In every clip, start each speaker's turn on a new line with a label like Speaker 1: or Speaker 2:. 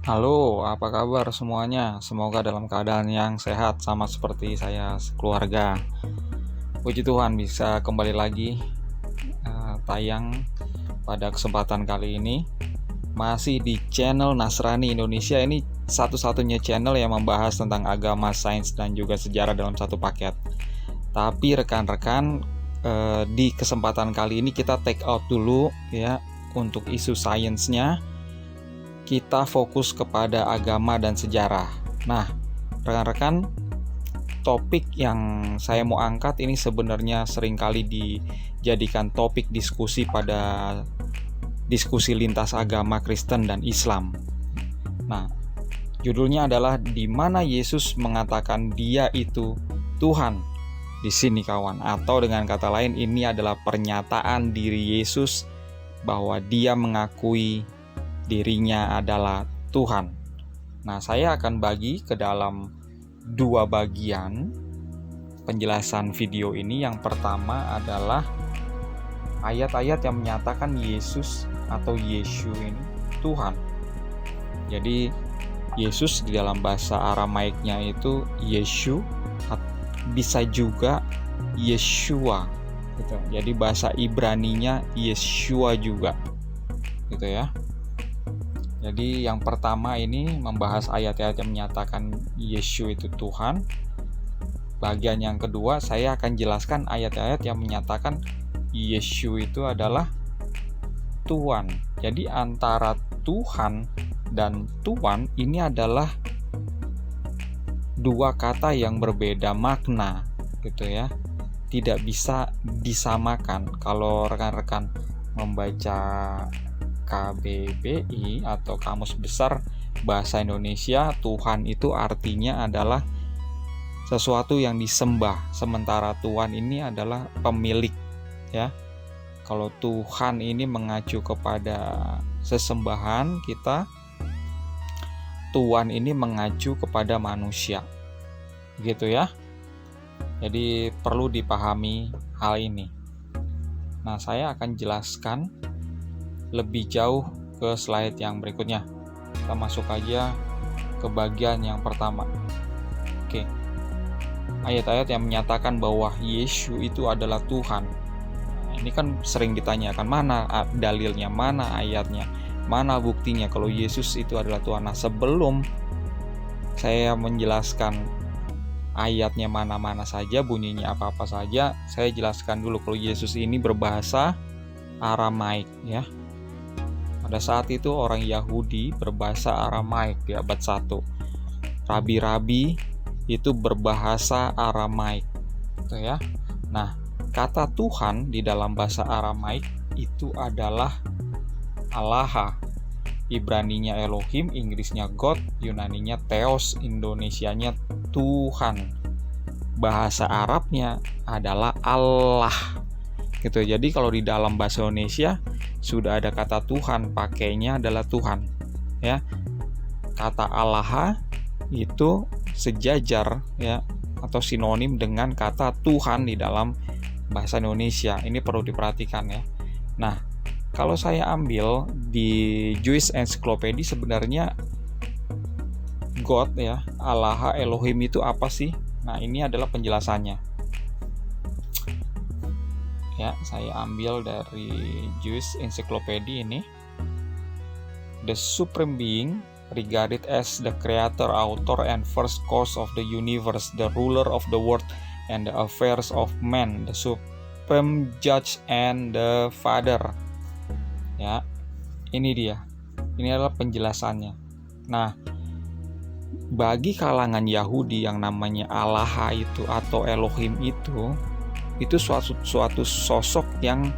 Speaker 1: Halo, apa kabar semuanya? Semoga dalam keadaan yang sehat sama seperti saya sekeluarga. Puji Tuhan bisa kembali lagi tayang pada kesempatan kali ini. Masih di channel Nasrani Indonesia. Ini satu-satunya channel yang membahas tentang agama, sains, dan juga sejarah dalam satu paket. Tapi rekan-rekan, di kesempatan kali ini kita take out dulu ya untuk isu sainsnya. Kita fokus kepada agama dan sejarah. Nah, rekan-rekan, topik yang saya mau angkat ini sebenarnya seringkali dijadikan topik diskusi pada diskusi lintas agama Kristen dan Islam. Nah, judulnya adalah di mana Yesus mengatakan Dia itu Tuhan. Di sini kawan, atau dengan kata lain ini adalah pernyataan diri Yesus bahwa Dia mengakui dirinya adalah Tuhan. Nah, saya akan bagi ke dalam dua bagian penjelasan video ini. Yang pertama adalah ayat-ayat yang menyatakan Yesus atau Yeshu ini Tuhan. Jadi Yesus di dalam bahasa Aramaiknya itu Yeshu, bisa juga Yeshua gitu. Jadi bahasa Ibraninya Yeshua juga gitu ya. Jadi yang pertama ini membahas ayat-ayat yang menyatakan Yesus itu Tuhan. Bagian yang kedua saya akan jelaskan ayat-ayat yang menyatakan Yesus itu adalah Tuhan. Jadi antara Tuhan dan Tuhan ini adalah dua kata yang berbeda makna gitu ya. Tidak bisa disamakan. Kalau rekan-rekan membaca KBBI atau Kamus Besar Bahasa Indonesia, Tuhan itu artinya adalah sesuatu yang disembah, sementara Tuhan ini adalah pemilik ya. Kalau Tuhan ini mengacu kepada sesembahan kita, Tuhan ini mengacu kepada manusia gitu ya. Jadi perlu dipahami hal ini. Nah, saya akan jelaskan lebih jauh ke slide yang berikutnya. Kita masuk aja ke bagian yang pertama. Oke. Ayat-ayat yang menyatakan bahwa Yesus itu adalah Tuhan. Nah, ini kan sering ditanyakan, mana dalilnya, mana ayatnya, mana buktinya kalau Yesus itu adalah Tuhan. Nah, sebelum saya menjelaskan ayatnya mana-mana saja, bunyinya apa-apa saja, saya jelaskan dulu kalau Yesus ini berbahasa Aramaik ya. Pada saat itu orang Yahudi berbahasa Aramaik di abad 1. Rabi-rabi itu berbahasa Aramaik gitu ya. Nah, kata Tuhan di dalam bahasa Aramaik itu adalah Allah. Ibraninya Elohim, Inggrisnya God, Yunaninya Theos, Indonesianya Tuhan. Bahasa Arabnya adalah Allah. Gitu. Jadi kalau di dalam bahasa Indonesia sudah ada kata Tuhan, pakainya adalah Tuhan ya. Kata Allah itu sejajar ya atau sinonim dengan kata Tuhan di dalam bahasa Indonesia. Ini perlu diperhatikan ya. Nah, kalau saya ambil di Jewish Encyclopedia, sebenarnya God ya, Allah, Elohim itu apa sih? Nah, ini adalah penjelasannya. Ya, saya ambil dari Jewish Encyclopedia ini. The supreme being regarded as the creator, author, and first cause of the universe, the ruler of the world and the affairs of man, the supreme judge and the father. Ya, ini dia. Ini adalah penjelasannya. Nah, bagi kalangan Yahudi yang namanya Allah itu atau Elohim itu suatu sosok yang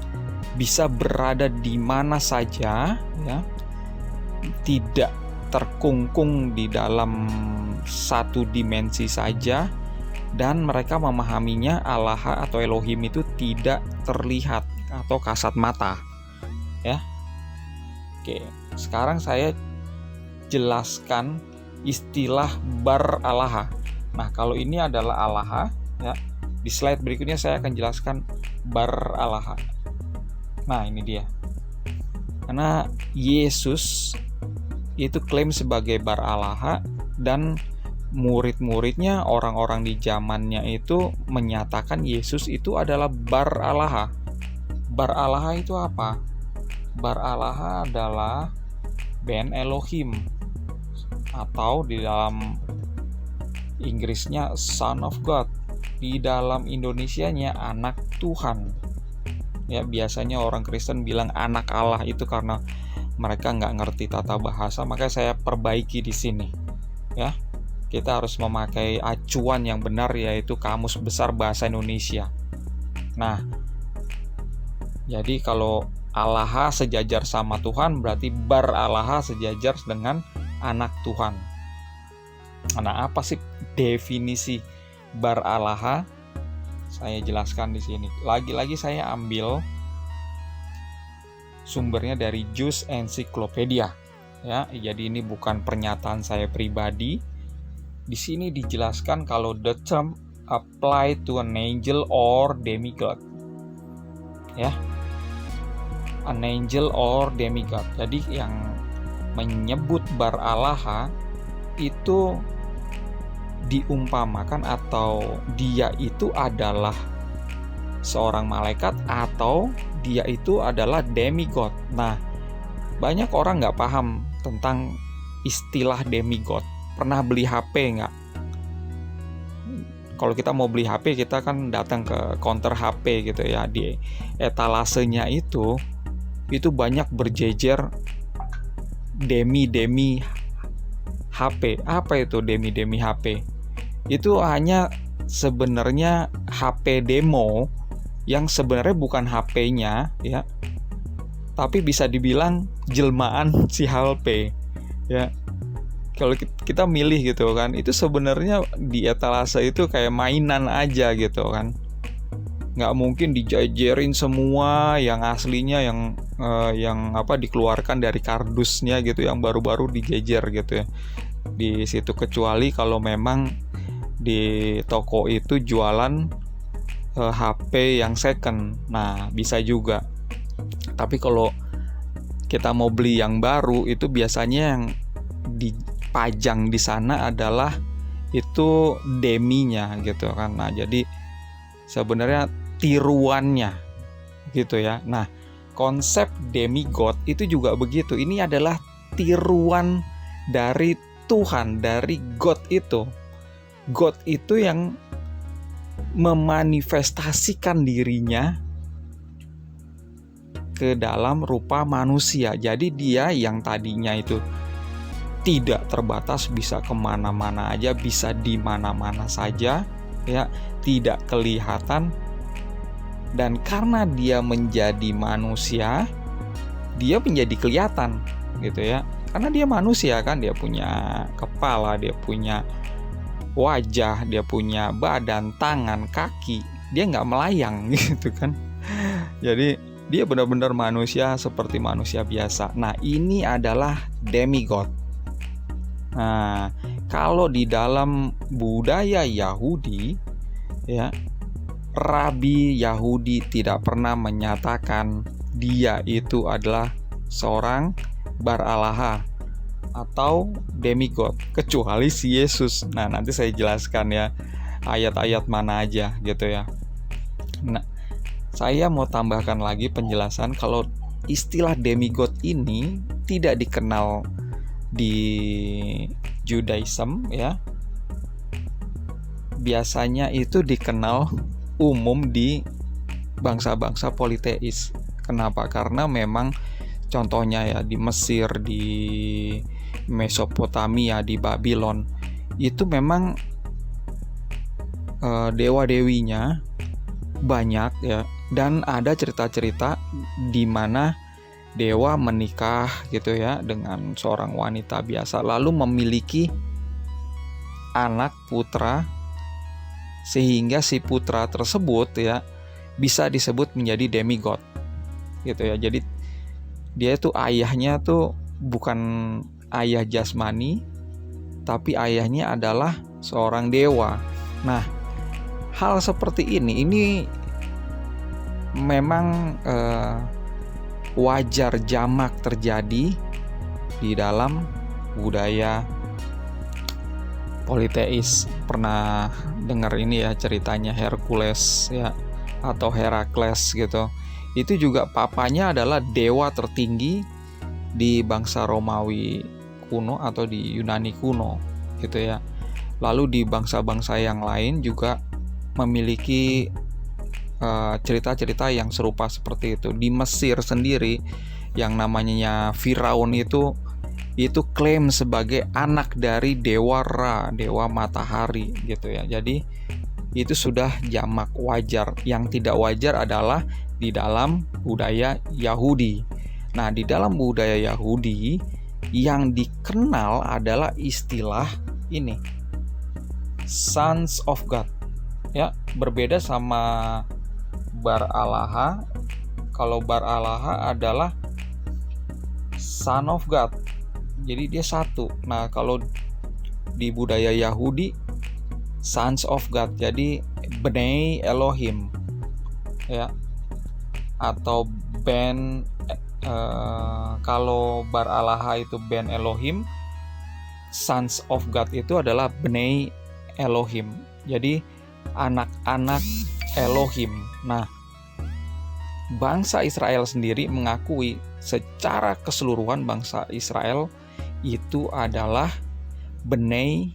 Speaker 1: bisa berada di mana saja ya, tidak terkungkung di dalam satu dimensi saja, dan mereka memahaminya Allah atau Elohim itu tidak terlihat atau kasat mata ya. Oke, sekarang saya jelaskan istilah bar Allah. Nah, kalau ini adalah Allah ya. Di slide berikutnya saya akan jelaskan bar Allah. Nah, ini dia. Karena Yesus itu klaim sebagai bar alaha, dan murid-muridnya, orang-orang di zamannya itu menyatakan Yesus itu adalah bar alaha. Bar alaha itu apa? Bar alaha adalah Ben Elohim, atau di dalam Inggrisnya Son of God, di dalam Indonesianya anak Tuhan. Ya, biasanya orang Kristen bilang anak Allah itu karena mereka nggak ngerti tata bahasa, makanya saya perbaiki di sini. Ya, kita harus memakai acuan yang benar, yaitu Kamus Besar Bahasa Indonesia. Nah, jadi kalau Allaha sejajar sama Tuhan, berarti bar Allaha sejajar dengan anak Tuhan. Nah, apa sih definisi bar alaha? Saya jelaskan di sini. Lagi-lagi saya ambil sumbernya dari Jus Encyclopedia. Ya, jadi ini bukan pernyataan saya pribadi. Di sini dijelaskan kalau the term apply to an angel or demigod. Ya, an angel or demigod. Jadi yang menyebut bar alaha itu diumpamakan atau dia itu adalah seorang malaikat atau dia itu adalah demigod. Nah, banyak orang nggak paham tentang istilah demigod. Pernah beli HP nggak? Kalau kita mau beli HP, kita kan datang ke counter HP gitu ya. Di etalasenya itu banyak berjejer demi HP. Apa itu demi HP? Itu hanya sebenarnya HP demo yang sebenarnya bukan HP-nya ya, tapi bisa dibilang jelmaan si HP ya. Kalau kita milih gitu kan, itu sebenarnya di etalase itu kayak mainan aja gitu kan. Nggak mungkin dijajarin semua yang aslinya, yang dikeluarkan dari kardusnya gitu, yang baru-baru dijejer gitu ya di situ, kecuali kalau memang di toko itu jualan HP yang second. Nah, bisa juga. Tapi kalau kita mau beli yang baru, itu biasanya yang dipajang di sana adalah itu deminya gitu kan. Nah, jadi sebenarnya tiruannya gitu ya. Nah, konsep demigod itu juga begitu. Ini adalah tiruan dari Tuhan, dari God itu. God itu yang memanifestasikan dirinya ke dalam rupa manusia. Jadi dia yang tadinya itu tidak terbatas, bisa kemana-mana aja, bisa di mana-mana saja ya, tidak kelihatan. Dan karena dia menjadi manusia, dia menjadi kelihatan gitu ya. Karena dia manusia kan, dia punya kepala, dia punya wajah, dia punya badan, tangan, kaki. Dia nggak melayang gitu kan. Jadi dia benar-benar manusia seperti manusia biasa. Nah, ini adalah demigod. Nah, kalau di dalam budaya Yahudi ya, Rabi Yahudi tidak pernah menyatakan dia itu adalah seorang bar alaha atau demigod, kecuali si Yesus. Nah, nanti saya jelaskan ya ayat-ayat mana aja gitu ya. Nah, saya mau tambahkan lagi penjelasan kalau istilah demigod ini tidak dikenal di Judaism ya. Biasanya itu dikenal umum di bangsa-bangsa politeis. Kenapa? Karena memang contohnya ya di Mesir, di Mesopotamia, di Babylon, itu memang dewa-dewinya banyak ya, dan ada cerita-cerita di mana dewa menikah gitu ya dengan seorang wanita biasa, lalu memiliki anak putra, sehingga si putra tersebut ya bisa disebut menjadi demigod gitu ya. Jadi dia itu ayahnya tuh bukan ayah jasmani, tapi ayahnya adalah seorang dewa. Nah, hal seperti ini memang wajar jamak terjadi di dalam budaya politeis. Pernah dengar ini ya ceritanya Hercules ya, atau Herakles gitu. Itu juga papanya adalah dewa tertinggi di bangsa Romawi kuno atau di Yunani kuno gitu ya. Lalu di bangsa-bangsa yang lain juga memiliki cerita-cerita yang serupa seperti itu. Di Mesir sendiri yang namanya Firaun itu klaim sebagai anak dari dewa Ra, dewa matahari gitu ya. Jadi itu sudah jamak wajar. Yang tidak wajar adalah di dalam budaya Yahudi. Nah, di dalam budaya Yahudi yang dikenal adalah istilah ini, Sons of God. Ya, berbeda sama Bar Alaha. Kalau Bar Alaha adalah Son of God. Jadi dia satu. Nah, kalau di budaya Yahudi Sons of God, jadi Bnei Elohim ya, atau Ben kalau Bar Alaha itu Ben Elohim, Sons of God itu adalah Bnei Elohim, jadi anak-anak Elohim. Nah, bangsa Israel sendiri mengakui secara keseluruhan bangsa Israel itu adalah Bnei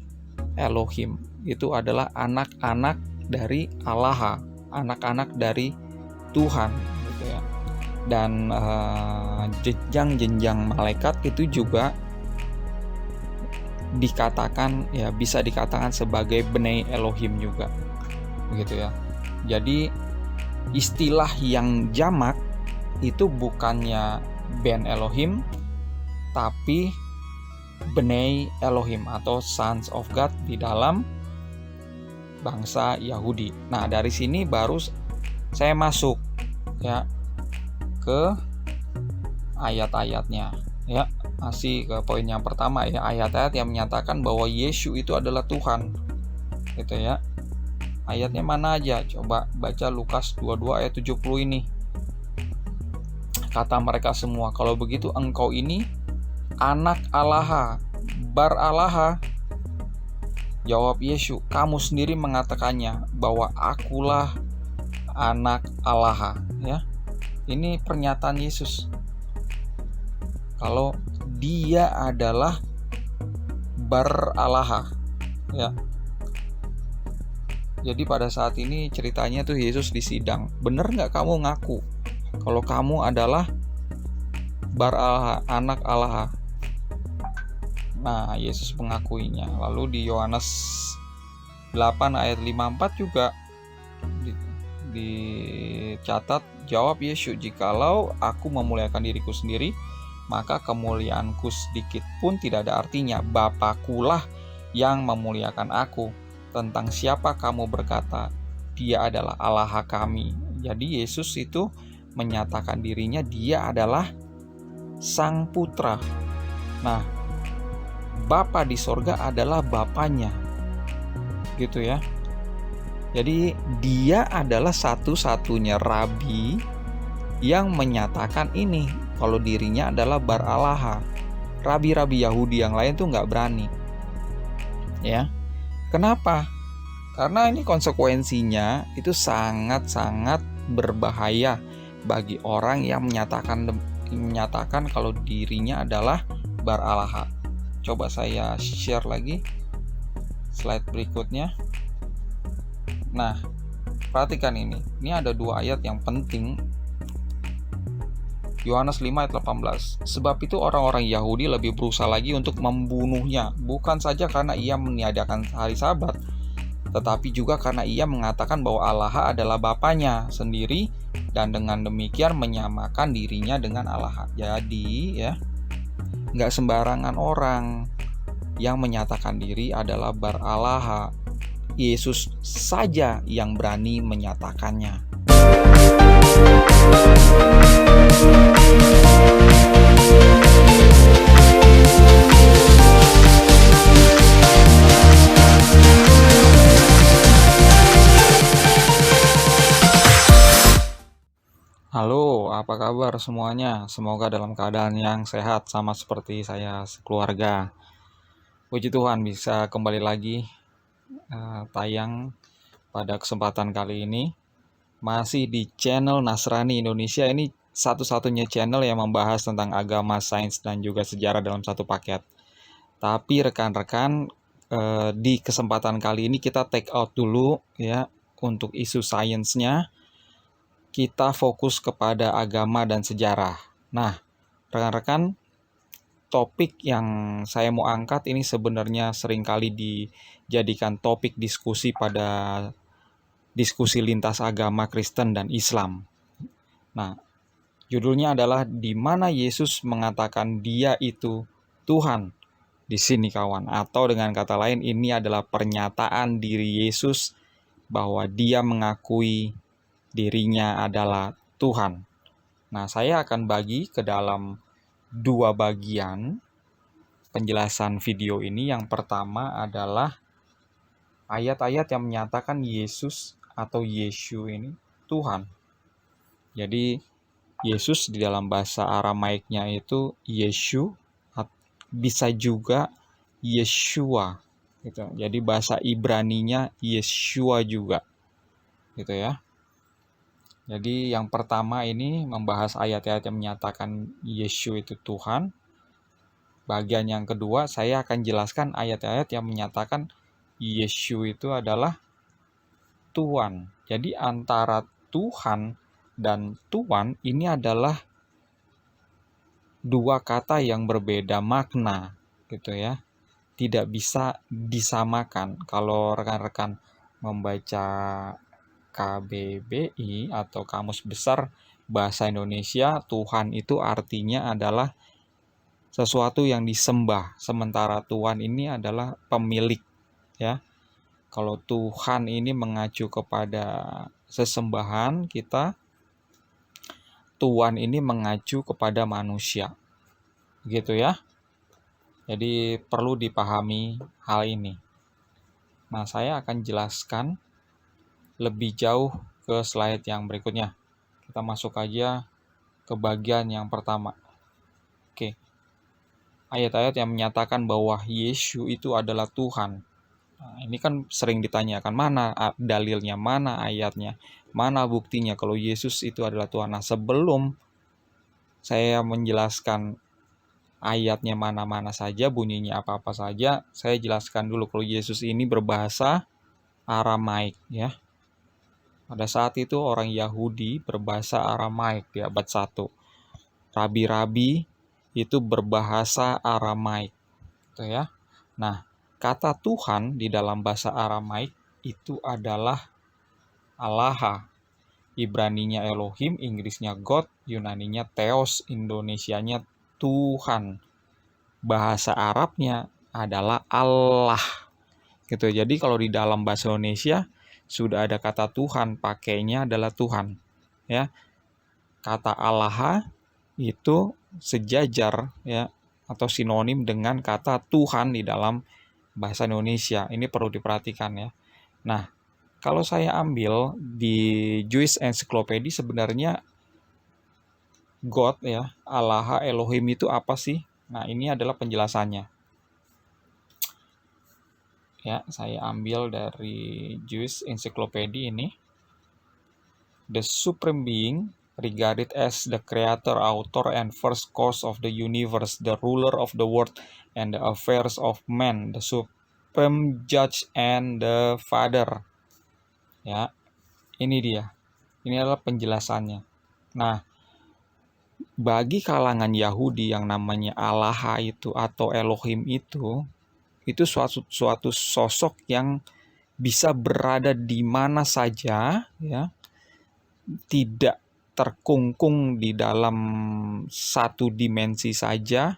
Speaker 1: Elohim, itu adalah anak-anak dari Allah, anak-anak dari Tuhan gitu ya. Dan jenjang-jenjang malaikat itu juga dikatakan ya, bisa dikatakan sebagai Bnei Elohim juga begitu ya. Jadi istilah yang jamak itu bukannya Ben Elohim tapi Bnei Elohim atau Sons of God di dalam bangsa Yahudi. Nah, dari sini baru saya masuk ya ke ayat-ayatnya ya. Masih ke poin yang pertama ya, ayat-ayat yang menyatakan bahwa Yesus itu adalah Tuhan gitu ya. Ayatnya mana aja? Coba baca Lukas 22 ayat 70 ini. Kata mereka semua, kalau begitu engkau ini anak Allah, Bar Alaha. Jawab Yesus, kamu sendiri mengatakannya bahwa akulah anak Allah ya. Ini pernyataan Yesus kalau dia adalah Bar Alaha ya. Jadi pada saat ini ceritanya tuh Yesus disidang. Bener nggak kamu ngaku kalau kamu adalah Bar Alaha, anak Allah? Nah, Yesus mengakuinya. Lalu di Yohanes 8 ayat 54 juga dicatat, jawab Yesus, jikalau aku memuliakan diriku sendiri, maka kemuliaanku sedikit pun tidak ada artinya. Bapakulah yang memuliakan aku. Tentang siapa kamu berkata, dia adalah Allah kami. Jadi Yesus itu menyatakan dirinya dia adalah Sang Putra. Nah, Bapa di sorga adalah Bapanya gitu ya. Jadi dia adalah satu-satunya rabi yang menyatakan ini, kalau dirinya adalah Bar Alaha. Rabi-rabi Yahudi yang lain tuh nggak berani ya. Kenapa? Karena ini konsekuensinya itu sangat-sangat berbahaya bagi orang yang menyatakan kalau dirinya adalah Bar Alaha. Coba saya share lagi slide berikutnya. Nah, perhatikan ini. Ini ada dua ayat yang penting. Yohanes 5 ayat 18. Sebab itu orang-orang Yahudi lebih berusaha lagi untuk membunuhnya, bukan saja karena ia meniadakan hari Sabat, tetapi juga karena ia mengatakan bahwa Allah adalah Bapanya sendiri dan dengan demikian menyamakan dirinya dengan Allah. Jadi ya, nggak sembarangan orang yang menyatakan diri adalah Bar Alaha. Yesus saja yang berani menyatakannya. Halo, apa kabar semuanya? Semoga dalam keadaan yang sehat sama seperti saya sekeluarga. Puji Tuhan bisa kembali lagi tayang pada kesempatan kali ini. Masih di channel Nasrani Indonesia. Ini satu-satunya channel yang membahas tentang agama, sains, dan juga sejarah dalam satu paket. Tapi rekan-rekan, di kesempatan kali ini kita take out dulu ya untuk isu sainsnya. Kita fokus kepada agama dan sejarah. Nah, rekan-rekan, topik yang saya mau angkat ini sebenarnya seringkali dijadikan topik diskusi pada diskusi lintas agama Kristen dan Islam. Nah, judulnya adalah di mana Yesus mengatakan Dia itu Tuhan. Di sini kawan, atau dengan kata lain ini adalah pernyataan diri Yesus bahwa Dia mengakui dirinya adalah Tuhan. Nah, saya akan bagi ke dalam dua bagian penjelasan video ini. Yang pertama adalah ayat-ayat yang menyatakan Yesus atau Yeshu ini Tuhan. Jadi Yesus di dalam bahasa Aramaiknya itu Yeshu, bisa juga Yeshua gitu. Jadi bahasa Ibraninya Yeshua juga gitu ya. Jadi yang pertama ini membahas ayat-ayat yang menyatakan Yeshu itu Tuhan. Bagian yang kedua saya akan jelaskan ayat-ayat yang menyatakan Yeshu itu adalah Tuhan. Jadi antara Tuhan dan Tuhan ini adalah dua kata yang berbeda makna gitu ya. Tidak bisa disamakan. Kalau rekan-rekan membaca KBBI atau Kamus Besar Bahasa Indonesia, Tuhan itu artinya adalah sesuatu yang disembah, sementara Tuhan ini adalah pemilik ya. Kalau Tuhan ini mengacu kepada sesembahan kita, Tuhan ini mengacu kepada manusia. Gitu ya. Jadi perlu dipahami hal ini. Nah, saya akan jelaskan lebih jauh ke slide yang berikutnya. Kita masuk aja ke bagian yang pertama. Oke. Ayat-ayat yang menyatakan bahwa Yesus itu adalah Tuhan. Nah, ini kan sering ditanyakan, mana dalilnya, mana ayatnya, mana buktinya kalau Yesus itu adalah Tuhan. Nah, sebelum saya menjelaskan ayatnya mana-mana saja, bunyinya apa-apa saja, saya jelaskan dulu kalau Yesus ini berbahasa Aramaik ya. Pada saat itu orang Yahudi berbahasa Aramaik di abad 1. Rabi-rabi itu berbahasa Aramaik gitu ya. Nah, kata Tuhan di dalam bahasa Aramaik itu adalah Allah. Ibraninya Elohim, Inggrisnya God, Yunaninya Theos, Indonesianya Tuhan. Bahasa Arabnya adalah Allah. Gitu. Jadi kalau di dalam bahasa Indonesia sudah ada kata Tuhan, pakainya adalah Tuhan. Ya. Kata Allah itu sejajar ya atau sinonim dengan kata Tuhan di dalam bahasa Indonesia. Ini perlu diperhatikan ya. Nah, kalau saya ambil di Jewish Encyclopedia sebenarnya God ya, Allah, Elohim itu apa sih? Nah, ini adalah penjelasannya. Ya, saya ambil dari Jewish Encyclopedia ini. The Supreme Being, regarded as the creator, author, and first cause of the universe, the ruler of the world and the affairs of man, the supreme judge and the father. Ya, ini dia. Ini adalah penjelasannya. Nah, bagi kalangan Yahudi yang namanya Allah itu atau Elohim itu suatu sosok yang bisa berada di mana saja ya. Tidak terkungkung di dalam satu dimensi saja,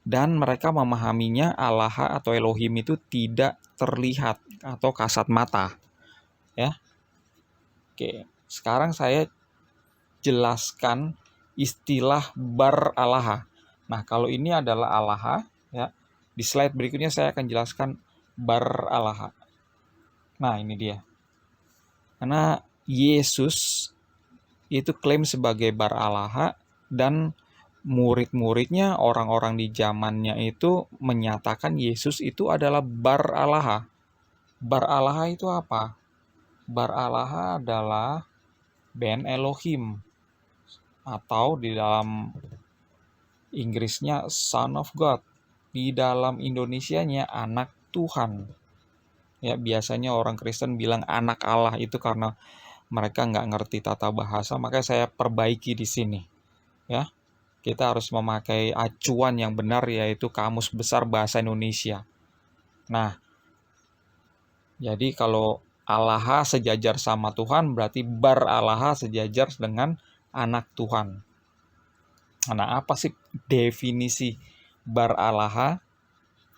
Speaker 1: dan mereka memahaminya Allah atau Elohim itu tidak terlihat atau kasat mata ya. Oke, sekarang saya jelaskan istilah bar Allah. Nah, kalau ini adalah Allah ya. Di slide berikutnya saya akan jelaskan bar Allah. Nah, ini dia. Karena Yesus itu klaim sebagai bar Allah dan murid-muridnya, orang-orang di zamannya itu menyatakan Yesus itu adalah Bar Alaha. Bar Alaha itu apa? Bar Alaha adalah Ben Elohim, atau di dalam Inggrisnya Son of God. Di dalam Indonesianya anak Tuhan. Ya, biasanya orang Kristen bilang anak Allah itu karena mereka nggak ngerti tata bahasa, makanya saya perbaiki di sini. Ya, kita harus memakai acuan yang benar, yaitu Kamus Besar Bahasa Indonesia. Nah, jadi kalau Allah sejajar sama Tuhan, berarti Bar Allah sejajar dengan anak Tuhan. Nah, apa sih definisi Bar Allah?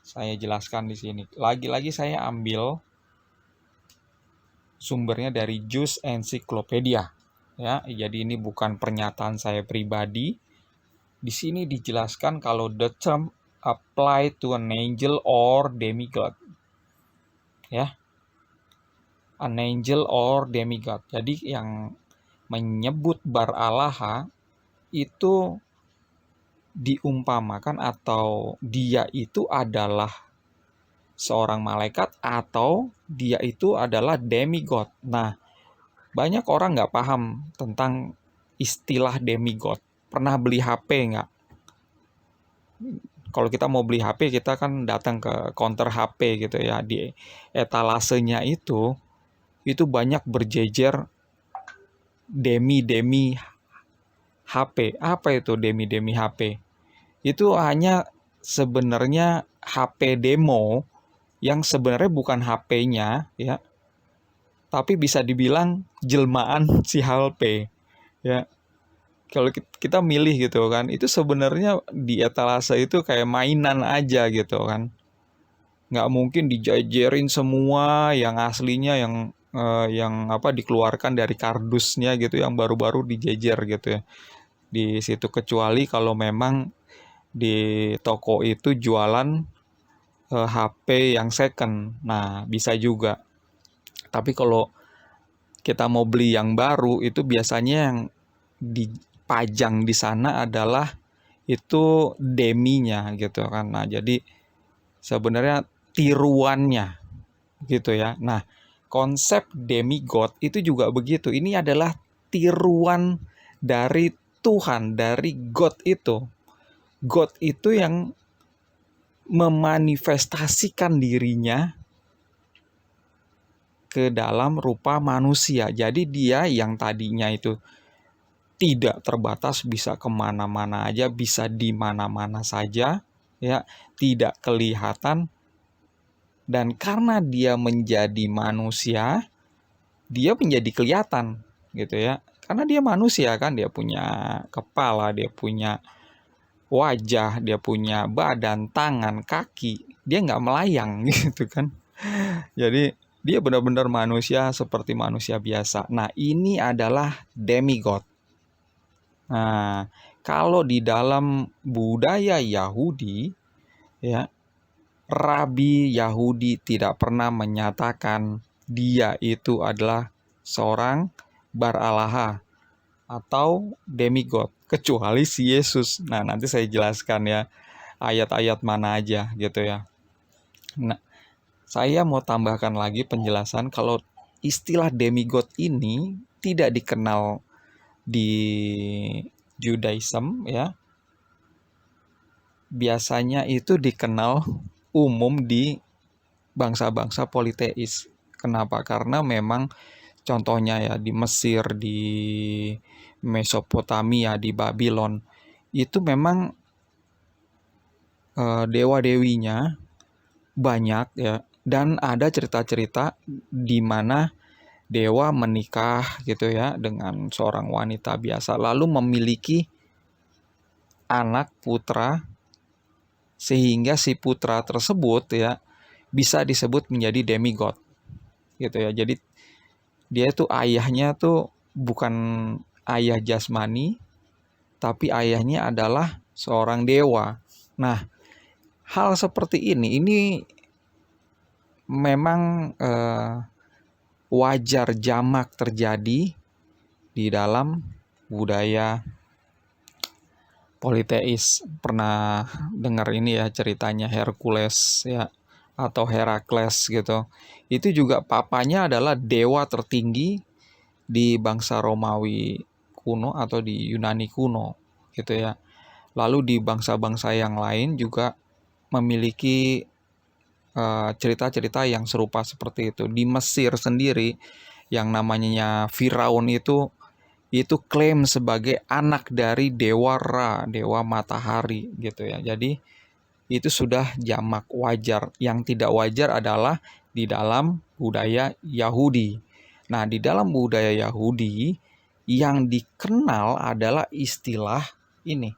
Speaker 1: Saya jelaskan di sini. Lagi-lagi saya ambil sumbernya dari Jus Encyclopedia. Ya, jadi ini bukan pernyataan saya pribadi. Di sini dijelaskan kalau the term apply to an angel or demigod. Ya. An angel or demigod. Jadi yang menyebut Bar Allah itu diumpamakan atau dia itu adalah seorang malaikat atau dia itu adalah demigod. Nah, banyak orang nggak paham tentang istilah demigod. Pernah beli HP nggak? Kalau kita mau beli HP, kita kan datang ke counter HP gitu ya. Di etalasenya itu banyak berjejer demi HP. Apa itu demi HP? Itu hanya sebenarnya HP demo yang sebenarnya bukan HP-nya ya, tapi bisa dibilang jelmaan si HP ya. Kalau kita milih gitu kan, itu sebenarnya di etalase itu kayak mainan aja gitu kan. Nggak mungkin dijajerin semua yang aslinya, yang dikeluarkan dari kardusnya gitu, yang baru-baru dijejer gitu ya di situ, kecuali kalau memang di toko itu jualan HP yang second. Nah, bisa juga. Tapi kalau kita mau beli yang baru, itu biasanya yang dipajang di sana adalah itu deminya gitu kan. Nah, jadi sebenarnya tiruannya gitu ya. Nah, konsep demigod itu juga begitu. Ini adalah tiruan dari Tuhan, dari God itu. God itu yang memanifestasikan dirinya ke dalam rupa manusia. Jadi dia yang tadinya itu tidak terbatas, bisa kemana-mana aja, bisa di mana-mana saja, ya, tidak kelihatan. Dan karena dia menjadi manusia, dia menjadi kelihatan, gitu ya. Karena dia manusia kan, dia punya kepala, dia punya wajah, dia punya badan, tangan, kaki, dia nggak melayang gitu kan. Jadi dia benar-benar manusia seperti manusia biasa. Nah, ini adalah demigod. Nah, kalau di dalam budaya Yahudi, ya, Rabi Yahudi tidak pernah menyatakan dia itu adalah seorang Bar Allah atau demigod, kecuali si Yesus. Nah, nanti saya jelaskan ya ayat-ayat mana aja gitu ya. Nah, saya mau tambahkan lagi penjelasan kalau istilah demigod ini tidak dikenal di Judaism ya. Biasanya itu dikenal umum di bangsa-bangsa politeis. Kenapa? Karena memang contohnya ya di Mesir, di Mesopotamia, di Babylon, itu memang dewa-dewinya banyak ya, dan ada cerita-cerita di mana dewa menikah gitu ya dengan seorang wanita biasa, lalu memiliki anak putra, sehingga si putra tersebut ya bisa disebut menjadi demigod gitu ya. Jadi dia itu ayahnya tuh bukan ayah jasmani, tapi ayahnya adalah seorang dewa. Nah, hal seperti ini memang wajar jamak terjadi di dalam budaya politeis. Pernah dengar ini ya ceritanya Hercules ya, atau Herakles gitu. Itu juga papanya adalah dewa tertinggi di bangsa Romawi kuno atau di Yunani kuno gitu ya. Lalu di bangsa-bangsa yang lain juga memiliki cerita-cerita yang serupa seperti itu. Di Mesir sendiri yang namanya Firaun itu klaim sebagai anak dari dewa Ra, dewa matahari gitu ya. Jadi itu sudah jamak wajar. Yang tidak wajar adalah di dalam budaya Yahudi. Nah, di dalam budaya Yahudi yang dikenal adalah istilah ini,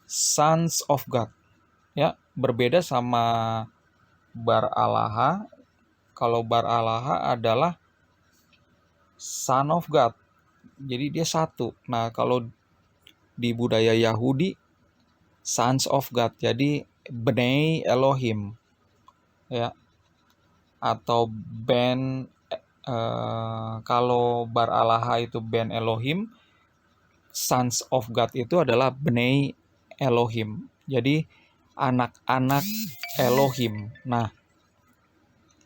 Speaker 1: Sons of God. Ya, berbeda sama Bar Alaha. Kalau Bar Alaha adalah Son of God. Jadi dia satu. Nah, kalau di budaya Yahudi Sons of God. Jadi Bnei Elohim ya, atau kalau Bar Alaha itu Ben Elohim, Sons of God itu adalah Bnei Elohim. Jadi anak-anak Elohim. Nah,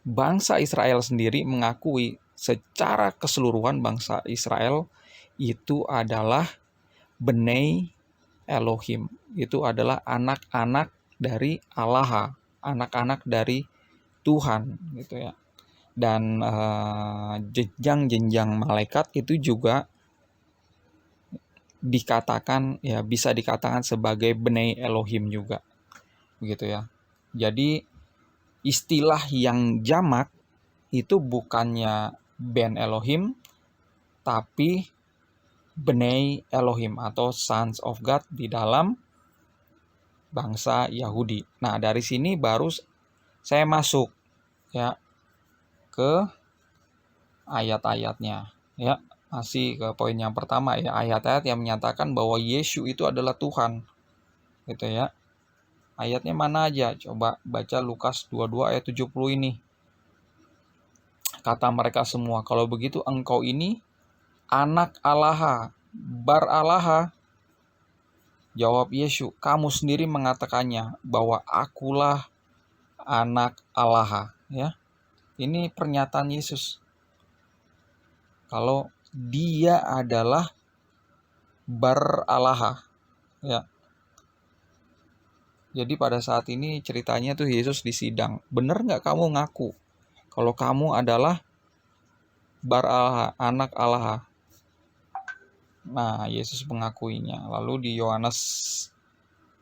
Speaker 1: bangsa Israel sendiri mengakui secara keseluruhan bangsa Israel itu adalah Bnei Elohim. Itu adalah anak-anak dari Allah, anak-anak dari Tuhan gitu ya. Dan jenjang-jenjang malaikat itu juga dikatakan ya, bisa dikatakan sebagai Bnei Elohim juga begitu ya. Jadi istilah yang jamak itu bukannya Ben Elohim tapi Bnei Elohim atau Sons of God di dalam bangsa Yahudi. Nah, dari sini baru saya masuk ya ke ayat-ayatnya ya. Masih ke poin yang pertama ya, ayat-ayat yang menyatakan bahwa Yesus itu adalah Tuhan gitu ya. Ayatnya mana aja? Coba baca Lukas 22 ayat 70 ini. Kata mereka semua, kalau begitu engkau ini anak Allah, Bar Allah. Jawab Yesus, kamu sendiri mengatakannya bahwa akulah anak Allah ya. Ini pernyataan Yesus. Kalau dia adalah Bar Allah ya. Jadi pada saat ini ceritanya tuh Yesus disidang. Bener nggak kamu ngaku kalau kamu adalah Bar Allah, anak Allah? Nah, Yesus mengakuinya. Lalu di Yohanes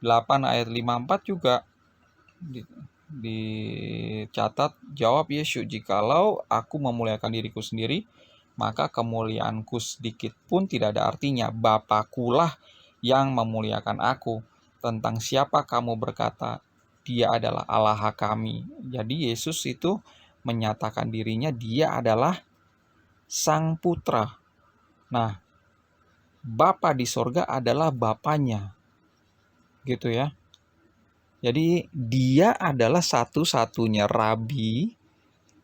Speaker 1: 8 ayat 54 juga dicatat, jawab Yesus, jikalau aku memuliakan diriku sendiri, maka kemuliaanku sedikit pun tidak ada artinya. Bapakulah yang memuliakan aku. Tentang siapa kamu berkata, dia adalah Allah kami. Jadi Yesus itu menyatakan dirinya dia adalah Sang Putra. Nah, Bapa di sorga adalah Bapanya. Gitu ya. Jadi dia adalah satu-satunya rabi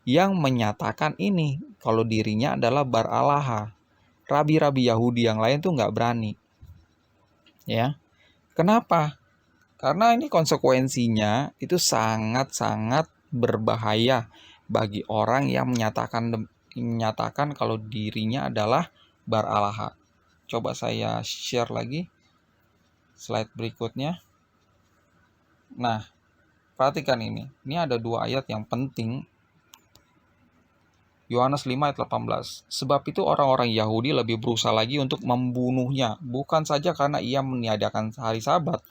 Speaker 1: yang menyatakan ini, kalau dirinya adalah Bar Allah. Rabi-rabi Yahudi yang lain tuh nggak berani. Ya. Kenapa? Karena ini konsekuensinya itu sangat-sangat berbahaya bagi orang yang menyatakan kalau dirinya adalah Bar Allah. Coba saya share lagi slide berikutnya. Nah, perhatikan ini. Ini ada dua ayat yang penting. Yohanes 5 ayat 18. Sebab itu orang-orang Yahudi lebih berusaha lagi untuk membunuhnya, bukan saja karena ia meniadakan hari Sabat,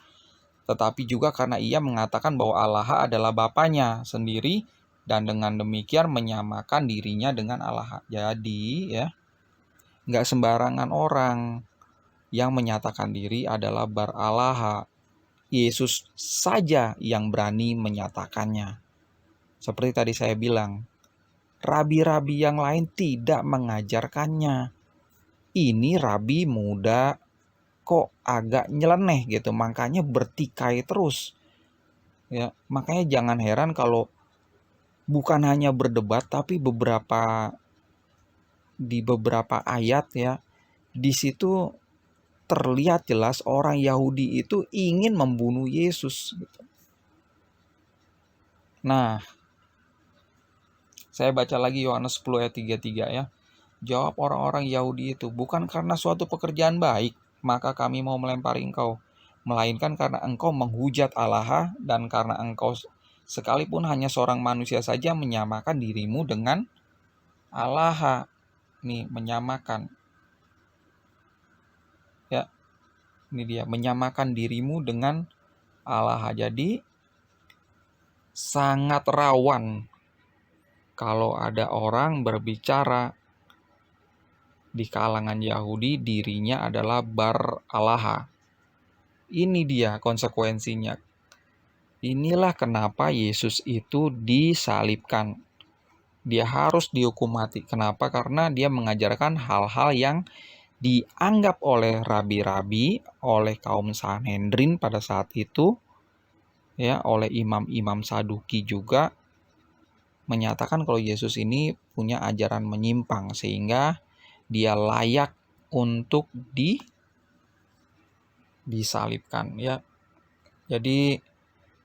Speaker 1: tetapi juga karena ia mengatakan bahwa Allah adalah Bapanya sendiri dan dengan demikian menyamakan dirinya dengan Allah. Jadi ya, nggak sembarangan orang yang menyatakan diri adalah Bar Allah. Yesus saja yang berani menyatakannya. Seperti tadi saya bilang, rabi-rabi yang lain tidak mengajarkannya. Ini rabi muda kok agak nyeleneh gitu, makanya bertikai terus. Ya, makanya jangan heran kalau bukan hanya berdebat tapi di beberapa ayat ya, di situ terlihat jelas orang Yahudi itu ingin membunuh Yesus. Nah, saya baca lagi Yohanes 10 ayat 33 ya. Jawab orang-orang Yahudi itu, bukan karena suatu pekerjaan baik, maka kami mau melempari engkau, melainkan karena engkau menghujat Allah dan karena engkau sekalipun hanya seorang manusia saja menyamakan dirimu dengan Allah. Nih, menyamakan. Ya, ini dia, menyamakan dirimu dengan Allah. Jadi, sangat rawan kalau ada orang berbicara di kalangan Yahudi dirinya adalah bar-alaha. Ini dia konsekuensinya. Inilah kenapa Yesus itu disalibkan. Dia harus dihukum mati. Kenapa? Karena dia mengajarkan hal-hal yang dianggap oleh rabi-rabi, oleh kaum Sanhedrin pada saat itu, ya, oleh imam-imam Saduki juga, menyatakan kalau Yesus ini punya ajaran menyimpang sehingga dia layak untuk disalibkan, ya. Jadi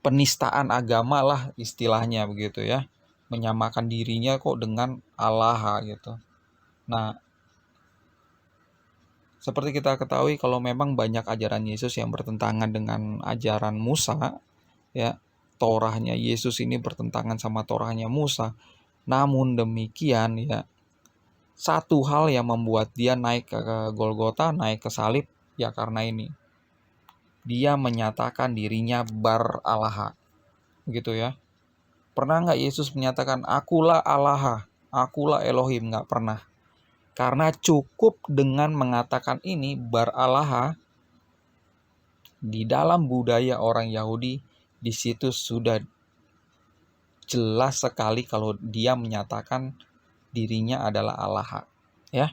Speaker 1: penistaan agama lah istilahnya begitu ya. Menyamakan dirinya kok dengan Allah gitu. Nah, seperti kita ketahui kalau memang banyak ajaran Yesus yang bertentangan dengan ajaran Musa, ya. Torahnya Yesus ini bertentangan sama Torahnya Musa. Namun demikian ya, satu hal yang membuat dia naik ke Golgota, naik ke salib, ya karena ini. Dia menyatakan dirinya bar-alaha. Gitu ya. Pernah nggak Yesus menyatakan, akulah Allah, akulah Elohim? Nggak pernah. Karena cukup dengan mengatakan ini, bar-alaha, di dalam budaya orang Yahudi, di situ sudah jelas sekali kalau dia menyatakan dirinya adalah Allah. Ya,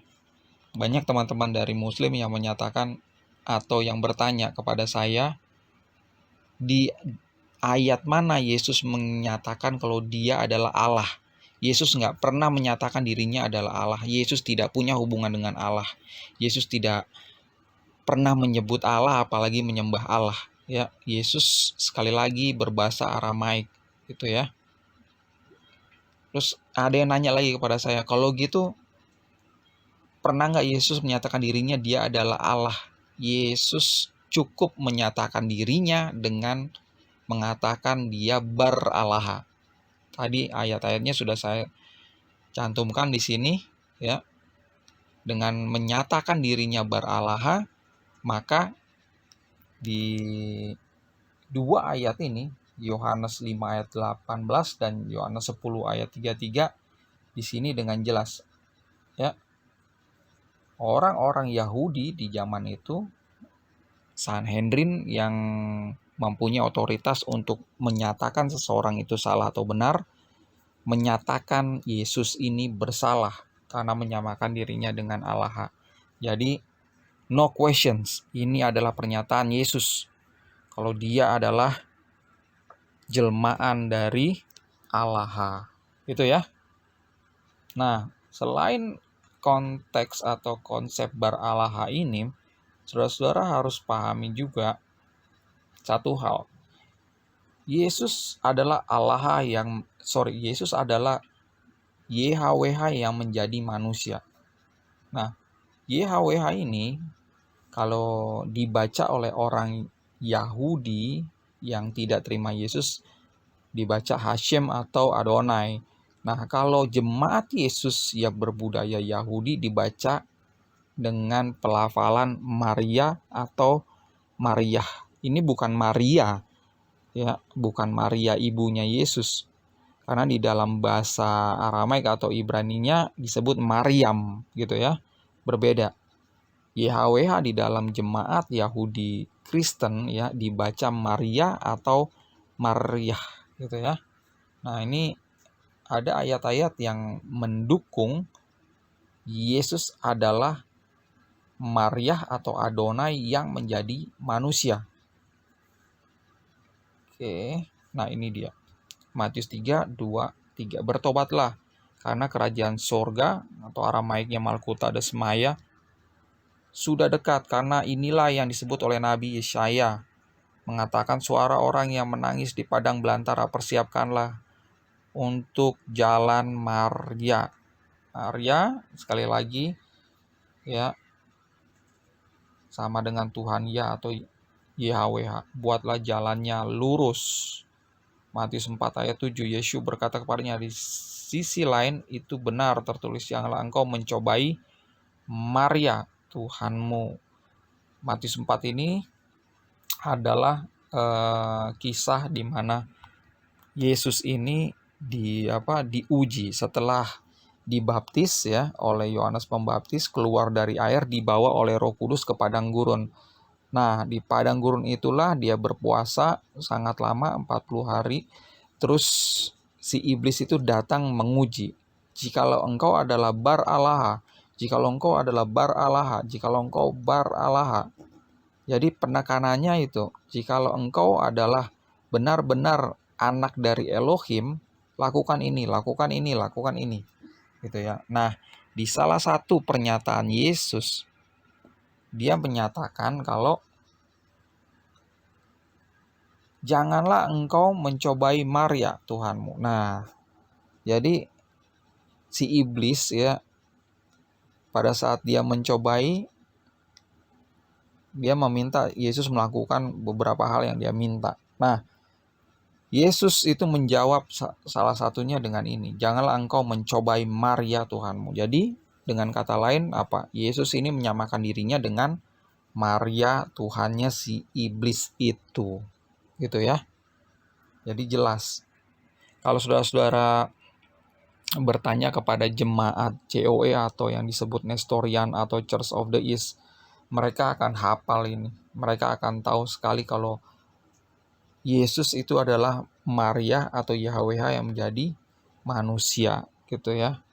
Speaker 1: banyak teman-teman dari Muslim yang menyatakan atau yang bertanya kepada saya, di ayat mana Yesus menyatakan kalau dia adalah Allah? Yesus nggak pernah menyatakan dirinya adalah Allah. Yesus tidak punya hubungan dengan Allah. Yesus tidak pernah menyebut Allah, apalagi menyembah Allah. Ya, Yesus sekali lagi berbahasa Aramaik, gitu ya. Terus ada yang nanya lagi kepada saya, kalau gitu pernah nggak Yesus menyatakan dirinya dia adalah Allah? Yesus cukup menyatakan dirinya dengan mengatakan dia bar-alaha. Tadi ayat-ayatnya sudah saya cantumkan di sini ya. Dengan menyatakan dirinya bar-alaha, maka di dua ayat ini, Yohanes 5 ayat 18 dan Yohanes 10 ayat 33, di sini dengan jelas ya. Orang-orang Yahudi di zaman itu, Sanhedrin yang mempunyai otoritas untuk menyatakan seseorang itu salah atau benar, menyatakan Yesus ini bersalah karena menyamakan dirinya dengan Allah. Jadi no questions, ini adalah pernyataan Yesus kalau dia adalah jelmaan dari Allah. Itu ya. Nah, selain konteks atau konsep bar-alaha ini, saudara-saudara harus pahami juga satu hal. Yesus adalah Yesus adalah YHWH yang menjadi manusia. Nah, YHWH ini kalau dibaca oleh orang Yahudi yang tidak terima Yesus, dibaca Hashem atau Adonai. Nah, kalau jemaat Yesus yang berbudaya Yahudi dibaca dengan pelafalan Maria atau Mariah. Ini bukan Maria, ya, bukan Maria ibunya Yesus. Karena di dalam bahasa Aramaik atau Ibraninya disebut Maryam, gitu ya. Berbeda. YHWH di dalam jemaat Yahudi Kristen ya dibaca Maria atau Maryah, gitu ya. Nah, ini ada ayat-ayat yang mendukung Yesus adalah Maryah atau Adonai yang menjadi manusia. Oke, nah ini dia. Matius 3, 2, 3. Bertobatlah, karena kerajaan sorga atau Aramaiknya Malkuta Desmaya sudah dekat, karena inilah yang disebut oleh Nabi Yesaya, mengatakan suara orang yang menangis di padang belantara, persiapkanlah untuk jalan Maria. Maria, sekali lagi ya, sama dengan Tuhan ya atau YHWH, buatlah jalannya lurus. Matius 4 ayat 7, Yesus berkata kepadanya, di sisi lain itu benar tertulis, janganlah engkau mencobai Maria Tuhanmu. Matius 4 ini adalah kisah di mana Yesus ini diuji setelah dibaptis ya oleh Yohanes Pembaptis, keluar dari air, dibawa oleh Roh Kudus ke padang gurun. Nah, di padang gurun itulah dia berpuasa sangat lama, 40 hari. Terus si iblis itu datang menguji. Jikalau engkau adalah bar Allah, jikalau engkau adalah bar Allah, jikalau engkau bar Allah. Jadi penekanannya itu, jikalau engkau adalah benar-benar anak dari Elohim, lakukan ini, lakukan ini, lakukan ini. Gitu ya. Nah, di salah satu pernyataan Yesus, dia menyatakan kalau janganlah engkau mencobai Maria Tuhanmu. Nah, jadi si iblis ya, pada saat dia mencobai, dia meminta Yesus melakukan beberapa hal yang dia minta. Nah, Yesus itu menjawab salah satunya dengan ini, janganlah engkau mencobai Maria Tuhanmu. Jadi dengan kata lain apa? Yesus ini menyamakan dirinya dengan Maria Tuhannya si iblis itu. Gitu ya. Jadi jelas. Kalau saudara-saudara bertanya kepada jemaat COE atau yang disebut Nestorian atau Church of the East, mereka akan hafal ini. Mereka akan tahu sekali kalau Yesus itu adalah Maria atau YHWH yang menjadi manusia gitu ya.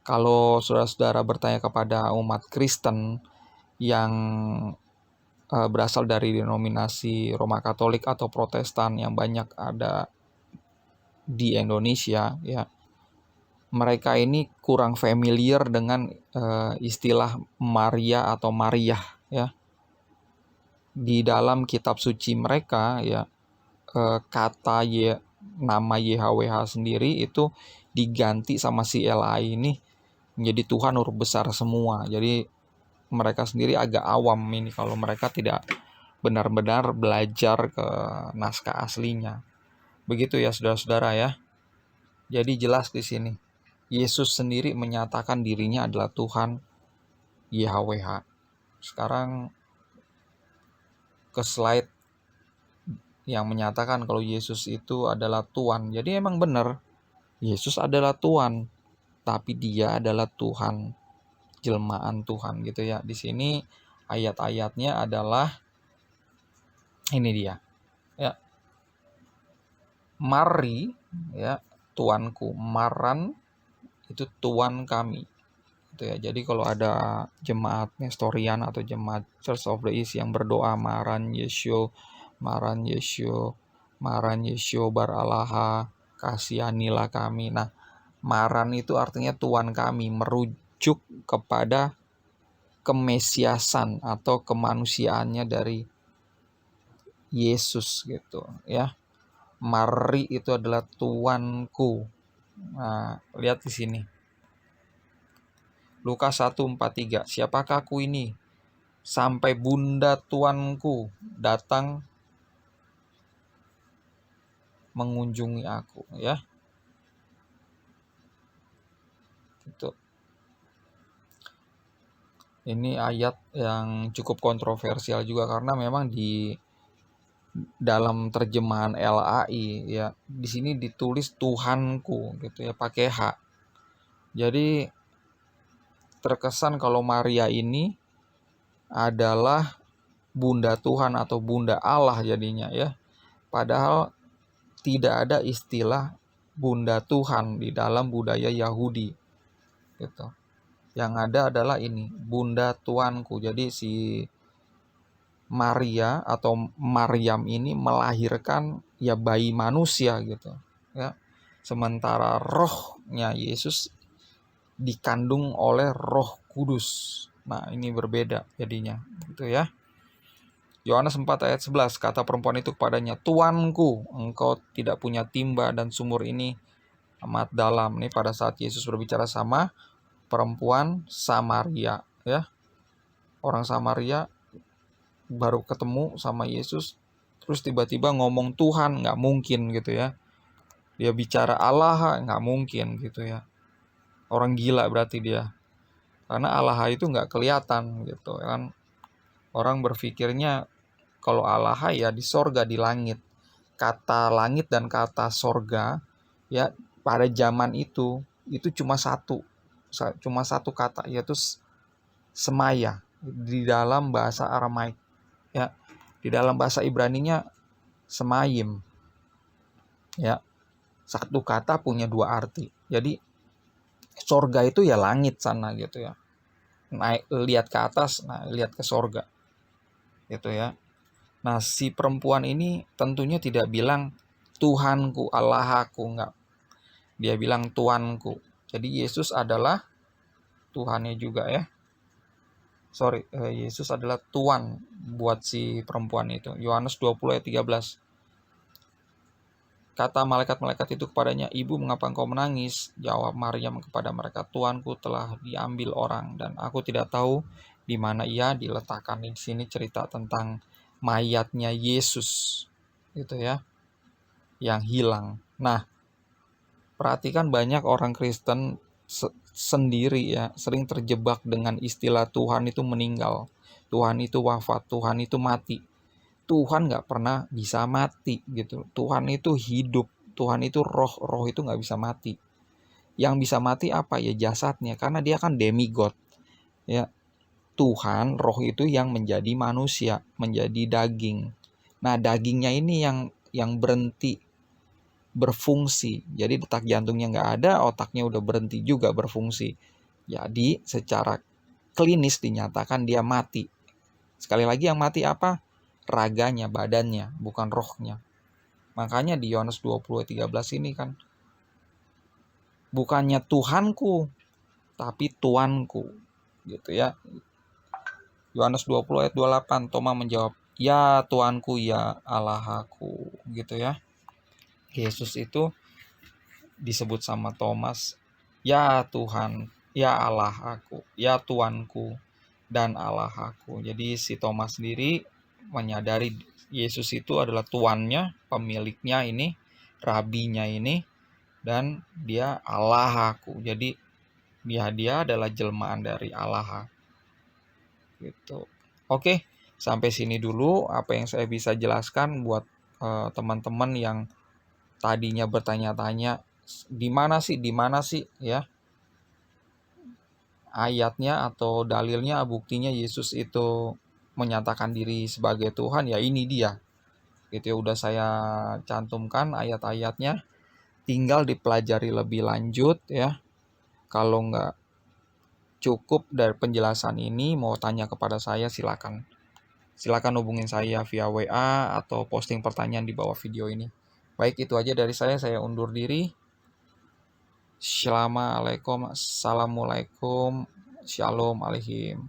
Speaker 1: Kalau saudara-saudara bertanya kepada umat Kristen yang berasal dari denominasi Roma Katolik atau Protestan yang banyak ada di Indonesia ya, mereka ini kurang familiar dengan istilah Maria atau Maria ya. Di dalam kitab suci mereka ya, kata nama YHWH sendiri itu diganti sama si LI ini menjadi Tuhan huruf besar semua. Jadi mereka sendiri agak awam ini kalau mereka tidak benar-benar belajar ke naskah aslinya. Begitu ya saudara-saudara ya. Jadi jelas di sini Yesus sendiri menyatakan dirinya adalah Tuhan YHWH. Sekarang ke slide yang menyatakan kalau Yesus itu adalah Tuhan. Jadi emang benar, Yesus adalah Tuhan, tapi dia adalah Tuhan, jelmaan Tuhan gitu ya. Di sini ayat-ayatnya adalah ini dia. Ya. Mari ya, tuanku, maran itu Tuhan kami. Gitu ya. Jadi kalau ada jemaat Nestorian atau jemaat Church of the East yang berdoa maran Yeshu, maran Yeshu, maran Yeshu bar Allah, kasihanilah kami. Nah, maran itu artinya Tuhan kami, merujuk kepada kemesiasan atau kemanusiaannya dari Yesus gitu ya. Mari itu adalah Tuanku. Nah, lihat di sini. Lukas 1:43. Siapakah aku ini? Sampai bunda tuanku datang mengunjungi aku ya. Itu. Ini ayat yang cukup kontroversial juga karena memang di dalam terjemahan LAI ya, di sini ditulis Tuhanku gitu ya, pakai H. Jadi terkesan kalau Maria ini adalah bunda Tuhan atau bunda Allah jadinya ya. Padahal tidak ada istilah bunda Tuhan di dalam budaya Yahudi gitu. Yang ada adalah ini, bunda Tuanku. Jadi si Maria atau Maryam ini melahirkan ya bayi manusia gitu ya. Sementara rohnya Yesus dikandung oleh Roh Kudus. Nah, ini berbeda jadinya, gitu ya. Yohanes 4 ayat 11, kata perempuan itu kepadanya, Tuanku, engkau tidak punya timba dan sumur ini amat dalam. Ini pada saat Yesus berbicara sama perempuan Samaria, ya. Orang Samaria baru ketemu sama Yesus, terus tiba-tiba ngomong Tuhan, nggak mungkin gitu ya. Dia bicara Allah, nggak mungkin gitu ya. Orang gila berarti dia. Karena Allah itu nggak kelihatan gitu kan. Orang berpikirnya kalau Allah ya di sorga, di langit. Kata langit dan kata sorga ya pada zaman itu cuma satu kata, yaitu semaya di dalam bahasa Aramaik ya. Di dalam bahasa Ibraninya semayim ya. Satu kata punya dua arti. Jadi sorga itu ya langit sana gitu ya. Naik lihat ke atas, nah lihat ke sorga gitu ya. Nah, si perempuan ini tentunya tidak bilang Tuhanku, Allahku, enggak. Dia bilang Tuanku. Jadi Yesus adalah Tuhannya juga ya. Yesus adalah Tuan buat si perempuan itu. Yohanes 20 ayat 13. Kata malaikat-malaikat itu kepadanya, Ibu, mengapa engkau menangis? Jawab Maryam kepada mereka, Tuanku telah diambil orang dan aku tidak tahu di mana ia diletakkan. Di sini cerita tentang mayatnya Yesus gitu ya, yang hilang. Nah, perhatikan banyak orang Kristen sendiri ya sering terjebak dengan istilah Tuhan itu meninggal, Tuhan itu wafat, Tuhan itu mati. Tuhan nggak pernah bisa mati gitu. Tuhan itu hidup, Tuhan itu roh itu nggak bisa mati. Yang bisa mati apa ya? Jasadnya, karena dia kan demigod ya. Tuhan roh itu yang menjadi manusia, menjadi daging. Nah, dagingnya ini yang berhenti berfungsi. Jadi detak jantungnya nggak ada, otaknya udah berhenti juga berfungsi. Jadi secara klinis dinyatakan dia mati. Sekali lagi, yang mati apa? Raganya, badannya, bukan rohnya. Makanya di Yohanes 20:13 ini kan, bukannya Tuhanku, tapi Tuanku gitu ya. Yohanes 20 ayat 28, Toma menjawab, ya Tuanku, ya Allahku gitu ya. Yesus itu disebut sama Thomas, ya Tuhan, ya Allahku, ya Tuanku, dan Allahku. Jadi si Thomas sendiri menyadari Yesus itu adalah tuannya, pemiliknya ini, rabinya ini, dan dia Allahku. Jadi dia adalah jelmaan dari Allah gitu. Oke, sampai sini dulu apa yang saya bisa jelaskan buat teman-teman yang tadinya bertanya-tanya di mana sih ya ayatnya atau dalilnya, buktinya Yesus itu menyatakan diri sebagai Tuhan. Ya ini dia gitu ya, udah saya cantumkan ayat-ayatnya, tinggal dipelajari lebih lanjut ya. Kalau nggak cukup dari penjelasan ini, mau tanya kepada saya, silakan hubungin saya via WA atau posting pertanyaan di bawah video ini. Baik, itu aja dari saya undur diri. Assalamualaikum, shalom alaikum.